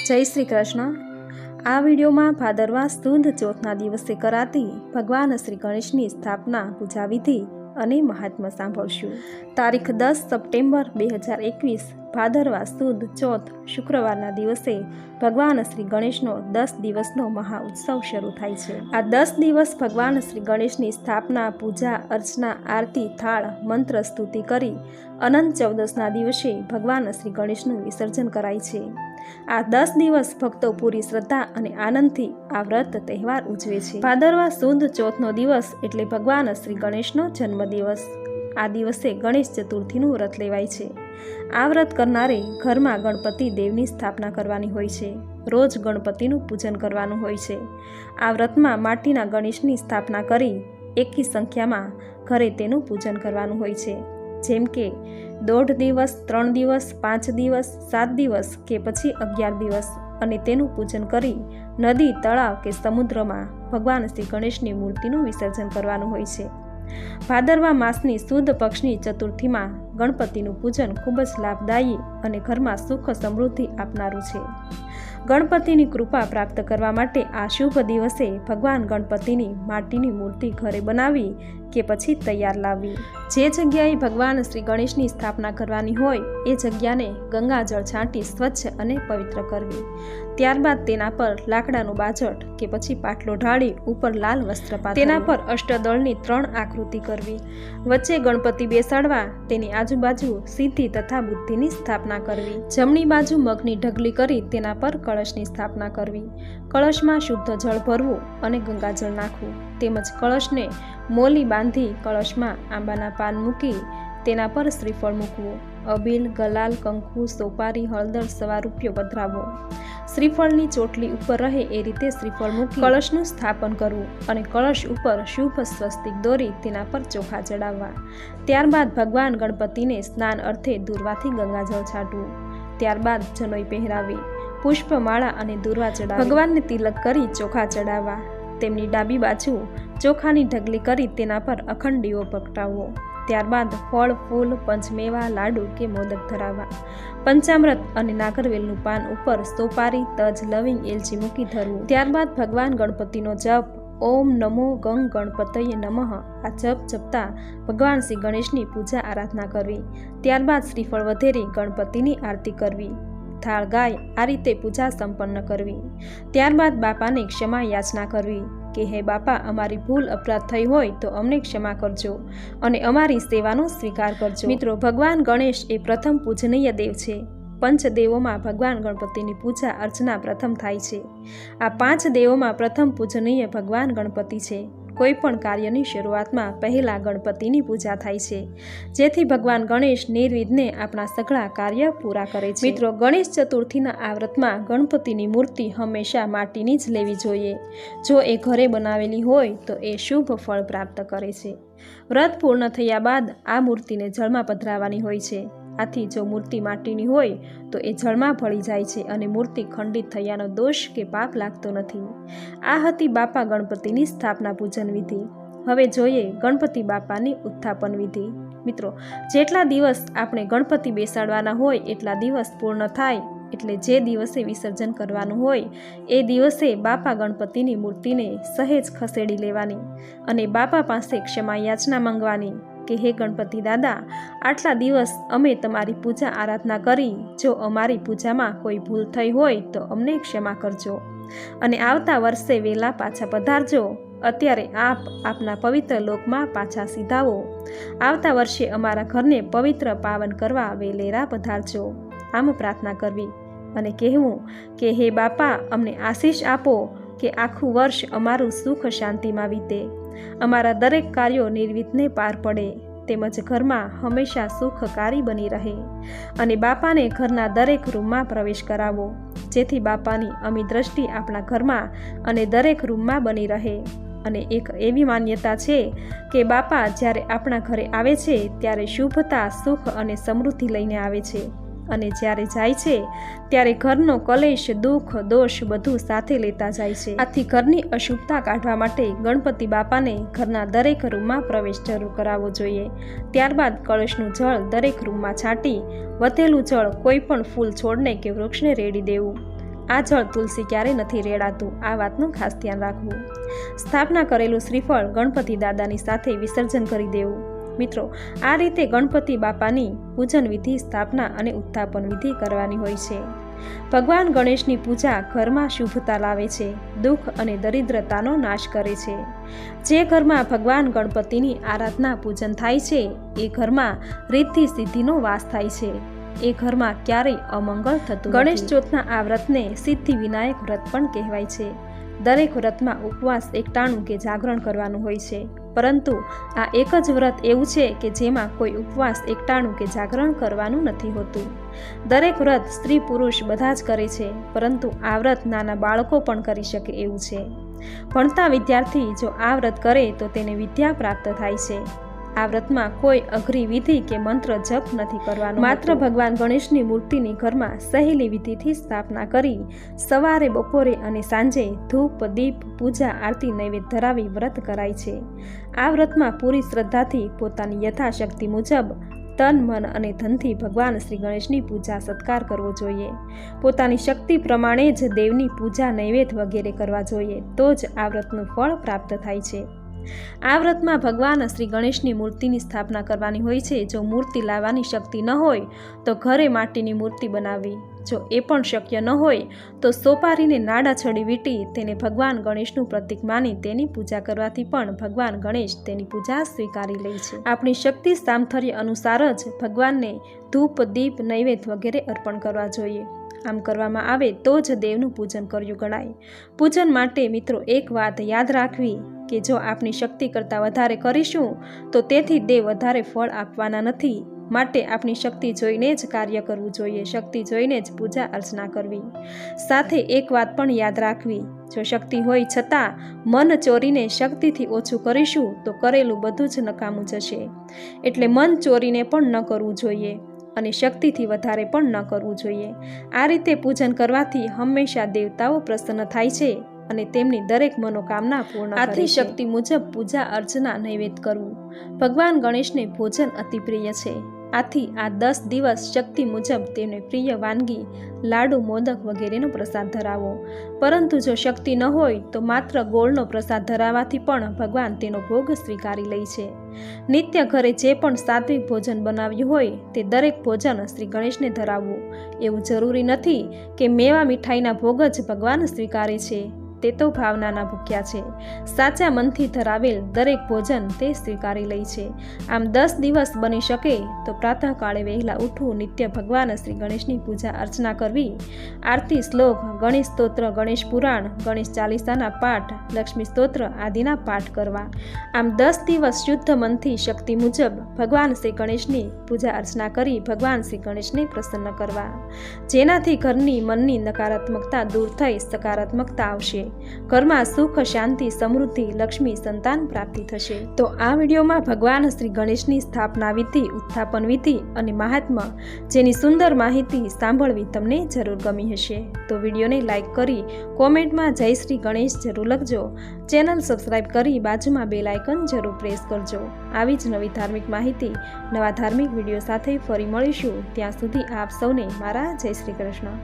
જય શ્રી કૃષ્ણ। આ વિડીયોમાં ભાદરવા સુદ ચોથના દિવસે કરાતી ભગવાન શ્રી ગણેશની સ્થાપના પૂજા વિધિ અને મહાત્મ્ય સાંભળશું। તારીખ 10 સપ્ટેમ્બર 2021 ભાદરવા સુદ ચોથ શુક્રવારના દિવસે ભગવાન શ્રી ગણેશનો 10 દિવસનો મહા ઉત્સવ શરૂ થાય છે। આ 10 દિવસ ભગવાન શ્રી ગણેશની સ્થાપના, પૂજા, અર્ચના, આરતી, થાળ, મંત્ર સ્તુતિ કરી અનંત ચૌદસના દિવસે ભગવાન શ્રી ગણેશનું વિસર્જન કરાય છે। આ 10 દિવસ ભક્તો પૂરી શ્રદ્ધા અને આનંદથી આ વ્રત તહેવાર ઉજવે છે। ભાદરવા સુદ ચોથનો દિવસ એટલે ભગવાન શ્રી ગણેશનો જન્મદિવસ। આ દિવસે ગણેશ ચતુર્થીનું વ્રત લેવાય છે। આ વ્રત કરનારે ઘરમાં ગણપતિ દેવની સ્થાપના કરવાની હોય છે। રોજ ગણપતિનું પૂજન કરવાનું હોય છે। આ વ્રતમાં માટીના ગણેશની સ્થાપના કરી એકી સંખ્યામાં ઘરે તેનું પૂજન કરવાનું હોય છે, જેમ કે 1.5 દિવસ, 3 દિવસ, 5 દિવસ, 7 દિવસ કે પછી 11 દિવસ, અને તેનું પૂજન કરી નદી, તળાવ કે સમુદ્રમાં ભગવાન શ્રી ગણેશની મૂર્તિનું વિસર્જન કરવાનું હોય છે। ભાદરવા માસની સુદ પક્ષની ચતુર્થીમાં ગણપતિનું પૂજન ખૂબ જ લાભદાયી અને ઘરમાં સુખ સમૃદ્ધિ આપનારું છે। ગણપતિની કૃપા પ્રાપ્ત કરવા માટે આ શુભ દિવસે ભગવાન ગણપતિની માટીની મૂર્તિ ઘરે બનાવી કે પછી તૈયાર લાવવી। જે જગ્યાએ ભગવાન શ્રી ગણેશની સ્થાપના કરવાની હોય એ જગ્યાને ગંગાજળ છાંટી સ્વચ્છ અને પવિત્ર કરવી। ત્યારબાદ તેના પર લાકડાનું બાજટ કે પછી પાટલો ઢાળી ઉપર લાલ વસ્ત્ર પાથરવું, તેના પર અષ્ટદળની 3 આકૃતિ કરવી, વચ્ચે ગણપતિ બેસાડવા, તેની આજુબાજુ સિદ્ધિ તથા બુદ્ધિની સ્થાપના કરવી, જમણી બાજુ મગની ઢગલી કરી તેના પર કળશની સ્થાપના કરવી, કળશમાં શુદ્ધ જળ ભરવું અને ગંગાજળ નાખવું, તેમજ કળશને મોલી બાંધી કળશમાં આંબાના પાન મૂકી તેના પર શ્રીફળ મૂકવું, અબીલ, ગલાલ, કંકુ, સોપારી, હળદર, સવા રૂપિયો પધરાવવો, શ્રીફળની ચોટલી ઉપર રહે એ રીતે શ્રીફળ મૂકી કળશનું સ્થાપન કરવું અને કળશ ઉપર શુભ સ્વસ્તિક દોરી તેના પર ચોખા ચડાવવા। ત્યારબાદ ભગવાન ગણપતિને સ્નાન અર્થે દુર્વાથી ગંગાજળ છાંટવું, ત્યારબાદ જનોઈ પહેરાવી, પુષ્પમાળા અને દુર્વા ચડાવી ભગવાનને તિલક કરી ચોખા ચડાવવા, તેમની ડાબી બાજુ ચોખાની ઢગલી કરી તેના પર અખંડ દીવો પ્રગટાવવો, ત્યારબાદ ફળ, ફૂલ, પંચમેવા, લાડુ કે મોદક ધરાવવા, પંચામૃત અને નાગરવેલનું પાન ઉપર સોપારી, તજ, લવિંગ, એલચી મૂકી ધરવું। ત્યારબાદ ભગવાન ગણપતિનો જપ ઓમ નમો ગંગ ગણપતયે નમઃ આ જપ જપતા ભગવાન શ્રી ગણેશની પૂજા આરાધના કરવી। ત્યારબાદ શ્રીફળ વધેરી ગણપતિની આરતી કરવી, થાળ ગાય આ રીતે પૂજા સંપન્ન કરવી। ત્યારબાદ બાપાને ક્ષમા યાચના કરવી કે હે બાપા, અમારી ભૂલ અપરાધ થઈ હોય તો અમને ક્ષમા કરજો અને અમારી સેવાનો સ્વીકાર કરજો। મિત્રો, ભગવાન ગણેશ એ પ્રથમ પૂજનીય દેવ છે। પંચદેવોમાં ભગવાન ગણપતિની પૂજા અર્ચના પ્રથમ થાય છે। આ 5 દેવોમાં પ્રથમ પૂજનીય ભગવાન ગણપતિ છે। કોઈ પણ કાર્યની શરૂઆતમાં પહેલા ગણપતિની પૂજા થાય છે, જેથી ભગવાન ગણેશ નિર્વિઘ્ને આપણા સઘળા કાર્ય પૂરા કરે છે। મિત્રો, ગણેશ ચતુર્થીના આ વ્રતમાં ગણપતિની મૂર્તિ હંમેશા માટીની જ લેવી જોઈએ। જો એ ઘરે બનાવેલી હોય તો એ શુભ ફળ પ્રાપ્ત કરે છે। વ્રત પૂર્ણ થયા બાદ આ મૂર્તિને જળમાં પધરાવવાની હોય છે। આથી જો મૂર્તિ માટીની હોય તો એ જળમાં ભળી જાય છે અને મૂર્તિ ખંડિત થયાનો દોષ કે પાપ લાગતો નથી। આ હતી બાપા ગણપતિની સ્થાપના પૂજન વિધિ। હવે જોઈએ ગણપતિ બાપાની ઉત્થાપન વિધિ। મિત્રો, જેટલા દિવસ આપણે ગણપતિ બેસાડવાના હોય એટલા દિવસ પૂર્ણ થાય એટલે જે દિવસે વિસર્જન કરવાનું હોય એ દિવસે બાપા ગણપતિની મૂર્તિને સહેજ ખસેડી લેવાની અને બાપા પાસે ક્ષમા યાચના માંગવાની કે હે ગણપતિ દાદા, આટલા દિવસ અમે તમારી પૂજા આરાધના કરી, જો અમારી પૂજામાં કોઈ ભૂલ થઈ હોય તો અમને ક્ષમા કરજો અને આવતા વર્ષે વહેલા પાછા પધારજો। અત્યારે આપ આપના પવિત્ર લોકમાં પાછા સીધાવો। આવતા વર્ષે અમારા ઘરને પવિત્ર પાવન કરવા વેલેરા પધારજો। આમ પ્રાર્થના કરવી અને કહેવું કે હે બાપા, અમને આશીષ આપો કે આખું વર્ષ અમારું સુખ શાંતિમાં વીતે, અમારા દરેક કાર્યો નિર્વિઘ્ને પાર પડે, તેમજ ઘરમાં હંમેશા સુખકારી બની રહે અને બાપાને ઘરના દરેક રૂમમાં પ્રવેશ કરાવો, જેથી બાપાની અમી દ્રષ્ટિ આપણા ઘરમાં અને દરેક રૂમમાં બની રહે। અને એક એવી માન્યતા છે કે બાપા જ્યારે આપણા ઘરે આવે છે ત્યારે શુભતા, સુખ અને સમૃદ્ધિ લઈને આવે છે અને જ્યારે જાય છે ત્યારે ઘરનો કલેશ, દુઃખ, દોષ બધું સાથે લેતા જાય છે। આથી ઘરની અશુભતા કાઢવા માટે ગણપતિ બાપાને ઘરના દરેક રૂમમાં પ્રવેશ જરૂર કરાવવો જોઈએ। ત્યારબાદ કળશનું જળ દરેક રૂમમાં છાંટી વધેલું જળ કોઈ પણ ફૂલ છોડને કે વૃક્ષને રેડી દેવું। આ જળ તુલસી ક્યારેય નથી રેડાતું, આ વાતનું ખાસ ધ્યાન રાખવું. સ્થાપના કરેલું શ્રીફળ ગણપતિ દાદાની સાથે વિસર્જન કરી દેવું. મિત્રો, આ રીતે ગણપતિ બાપાની પૂજન વિધિ, સ્થાપના અને ઉત્થાપન વિધિ કરવાની હોય છે. ભગવાન ગણેશની પૂજા ઘરમાં શુભતા લાવે છે, દુઃખ અને દરિદ્રતાનો નાશ કરે છે. જે ઘરમાં ભગવાન ગણપતિની આરાધના પૂજન થાય છે એ ઘરમાં રિદ્ધિ સિદ્ધિનો વાસ થાય છે. એ ઘરમાં ક્યારેય અમંગળ થતું. ગણેશ ચોથના આ વ્રતને સિદ્ધિ વિનાયક વ્રત પણ કહેવાય છે. દરેક વ્રતમાં ઉપવાસ, એકટાણું કે જાગરણ કરવાનું હોય છે, પરંતુ આ એક જ વ્રત એવું છે કે જેમાં કોઈ ઉપવાસ, એકટાણું કે જાગરણ કરવાનું નથી હોતું. દરેક વ્રત સ્ત્રી પુરુષ બધા જ કરે છે, પરંતુ આ વ્રત નાના બાળકો પણ કરી શકે એવું છે. ભણતા વિદ્યાર્થી જો આ વ્રત કરે તો તેને વિદ્યા પ્રાપ્ત થાય છે. આ વ્રતમાં કોઈ અઘરી વિધિ કે મંત્ર જપ નથી કરવાનો. માત્ર ભગવાન ગણેશની મૂર્તિની ઘરમાં સહેલી વિધિથી સ્થાપના કરી સવારે, બપોરે અને સાંજે ધૂપ, દીપ, પૂજા, આરતી, નૈવેદ્ય ધરાવી વ્રત કરાય છે. આ વ્રતમાં પૂરી શ્રદ્ધાથી પોતાની યથાશક્તિ મુજબ તન, મન અને ધનથી ભગવાન શ્રી ગણેશની પૂજા સત્કાર કરવો જોઈએ. પોતાની શક્તિ પ્રમાણે જ દેવની પૂજા, નૈવેદ્ય વગેરે કરવા જોઈએ, તો જ આ વ્રતનું ફળ પ્રાપ્ત થાય છે. આ વ્રતમાં ભગવાન શ્રી ગણેશની મૂર્તિની સ્થાપના કરવાની હોય છે. જો મૂર્તિ લાવવાની શક્તિ ન હોય તો ઘરે માટીની મૂર્તિ બનાવવી. જો એ પણ શક્ય ન હોય તો સોપારીને નાડા છડી વીંટી તેને ભગવાન ગણેશનું પ્રતીક માની તેની પૂજા કરવાથી પણ ભગવાન ગણેશ તેની પૂજા સ્વીકારી લે છે. આપણી શક્તિ સામર્થ્ય અનુસાર જ ભગવાનને ધૂપ, દીપ, નૈવેદ્ય વગેરે અર્પણ કરવા જોઈએ. આમ કરવામાં આવે તો જ દેવનું પૂજન કર્યું ગણાય. પૂજન માટે મિત્રો એક વાત યાદ રાખવી કે જો આપણી શક્તિ કરતાં વધારે કરીશું તો તેથી દેવ વધારે ફળ આપવાના નથી. માટે આપણી શક્તિ જોઈને જ કાર્ય કરવું જોઈએ, શક્તિ જોઈને જ પૂજા અર્ચના કરવી. સાથે એક વાત પણ યાદ રાખવી, જો શક્તિ હોય છતાં મન ચોરીને શક્તિથી ઓછું કરીશું તો કરેલું બધું જ નકામું જશે. એટલે મન ચોરીને પણ ન કરવું જોઈએ અને શક્તિથી વધારે પણ ન કરવું જોઈએ. આ રીતે પૂજન કરવાથી હંમેશા દેવતાઓ પ્રસન્ન થાય છે અને તેમની દરેક મનોકામના પૂર્ણ કરે છે. આથી શક્તિ મુજબ પૂજા અર્ચના, નૈવેદ્ય કરવું. ભગવાન ગણેશને ભોજન અતિ પ્રિય છે. આથી આ 10 દિવસ શક્તિ મુજબ તેને પ્રિય વાનગી, લાડુ, મોદક વગેરેનો પ્રસાદ ધરાવો. પરંતુ જો શક્તિ ન હોય તો માત્ર ગોળનો પ્રસાદ ધરાવવાથી પણ ભગવાન તેનો ભોગ સ્વીકારી લે છે. નિત્ય ઘરે જે પણ સાત્વિક ભોજન બનાવ્યું હોય તે દરેક ભોજન શ્રી ગણેશને ધરાવવું. એવું જરૂરી નથી કે મેવા મીઠાઈના ભોગ જ ભગવાન સ્વીકારે છે, તે તો ભાવનાના ભૂખ્યા છે. સાચા મનથી ધરાવેલ દરેક ભોજન તે સ્વીકારી લે છે. આમ 10 દિવસ બની શકે તો પ્રાતઃકાળે વહેલા ઉઠવું, નિત્ય ભગવાન શ્રી ગણેશની પૂજા અર્ચના કરવી, આરતી, શ્લોક, ગણેશ સ્તોત્ર, ગણેશ પુરાણ, ગણેશ ચાલીસાના પાઠ, લક્ષ્મી સ્તોત્ર આદિના પાઠ કરવા. આમ 10 દિવસ શુદ્ધ મનથી શક્તિ મુજબ ભગવાન શ્રી ગણેશની પૂજા અર્ચના કરી ભગવાન શ્રી ગણેશને પ્રસન્ન કરવા, જેનાથી ઘરની મનની નકારાત્મકતા દૂર થઈ સકારાત્મકતા આવશે. ઘરમાં સુખ, શાંતિ, સમૃદ્ધિ, લક્ષ્મી, સંતાન પ્રાપ્તિ થશે. તો આ વિડીયોમાં ભગવાન શ્રી ગણેશની સ્થાપના વિધિ, ઉત્થાપન વિધિ અને મહાત્મ્ય જેની સુંદર માહિતી સાંભળવી તમને જરૂર ગમી હશે. તો વિડીયોને લાઈક કરી કોમેન્ટમાં જય શ્રી ગણેશ જરૂર લખજો. ચેનલ સબસ્ક્રાઈબ કરી બાજુમાં બેલ આઇકન જરૂર પ્રેસ કરજો. આવી જ નવી ધાર્મિક માહિતી, નવા ધાર્મિક વિડીયો સાથે ફરી મળીશું. ત્યાં સુધી આપ સૌને મારા જય શ્રી કૃષ્ણ.